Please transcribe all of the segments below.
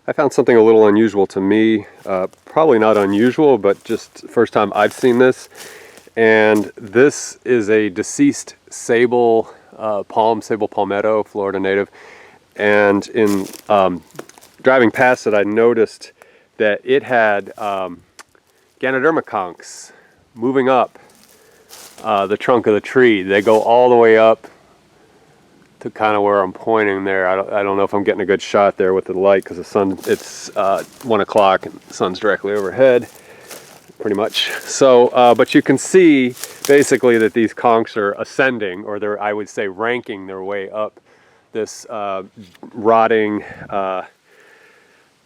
I found something a little unusual to me. Probably not unusual, but just first time I've seen this. And this is a deceased Sabal Sabal palmetto, Florida native. And in driving past it, I noticed that it had Ganoderma conchs moving up the trunk of the tree. They go all the way up to kind of where I'm pointing there. I don't know if I'm getting a good shot there with the light because the sun, it's 1 o'clock and the sun's directly overhead, pretty much. So, but you can see basically that these conchs are ascending, or they're, I would say, ranking their way up this rotting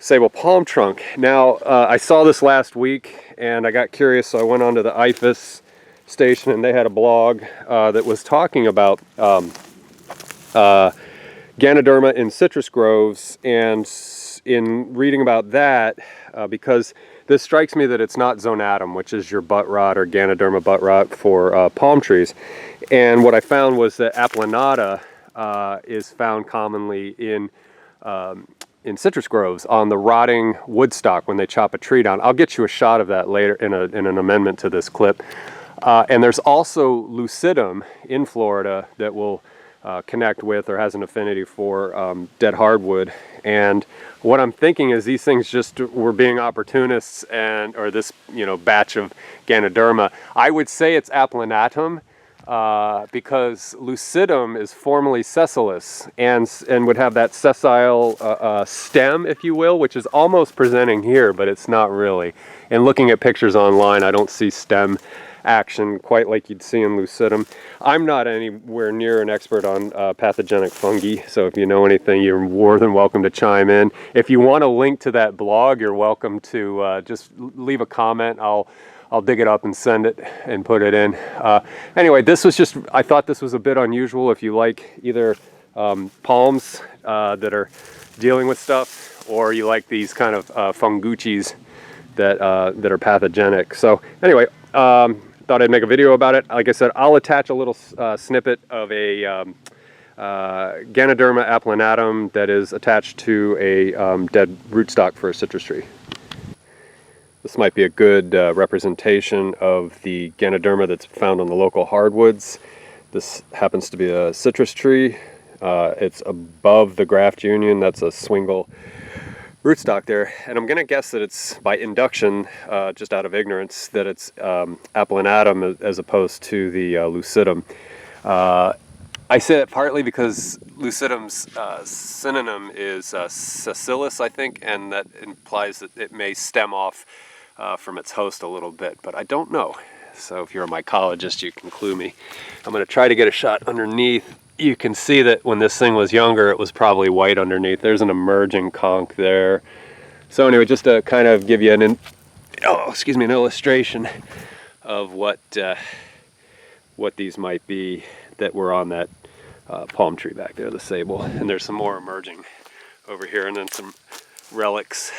Sabal palm trunk. Now, I saw this last week and I got curious, so I went onto the IFAS station and they had a blog that was talking about Ganoderma in citrus groves, and in reading about that, because this strikes me that it's not zonatum, which is your butt rot or Ganoderma butt rot for palm trees. And what I found was that applanata is found commonly in citrus groves on the rotting wood stock when they chop a tree down. I'll get you a shot of that later in an amendment to this clip. And there's also lucidum in Florida that will connect with or has an affinity for dead hardwood. And what I'm thinking is these things just were being opportunists, and or this batch of Ganoderma. I would say it's applanatum because lucidum is formerly sessilus and would have that sessile stem, if you will, which is almost presenting here, but it's not really. And looking at pictures online, I don't see stem action quite like you'd see in lucidum. I'm not anywhere near an expert on pathogenic fungi, so if you know anything, you're more than welcome to chime in. If you want a link to that blog, you're welcome to just leave a comment. I'll dig it up and send it and put it in. Anyway, this was just, I thought this was a bit unusual if you like either palms that are dealing with stuff, or you like these kind of fungucci's that are pathogenic. So anyway, thought I'd make a video about it. Like I said, I'll attach a little snippet of a Ganoderma applanatum that is attached to a dead rootstock for a citrus tree. This might be a good representation of the Ganoderma that's found on the local hardwoods. This happens to be a citrus tree. It's above the graft union. That's a swingle rootstock there, and I'm gonna guess that it's by induction, just out of ignorance, that it's applanatum as opposed to the lucidum. I say that partly because lucidum's synonym is sessilus, I think, and that implies that it may stem off from its host a little bit, but I don't know. So if you're a mycologist, you can clue me. I'm gonna try to get a shot underneath. You can see that when this thing was younger, it was probably white underneath. There's an emerging conch there. So anyway, just to kind of give you an illustration of what these might be that were on that palm tree back there, the Sabal. And there's some more emerging over here, and then some relics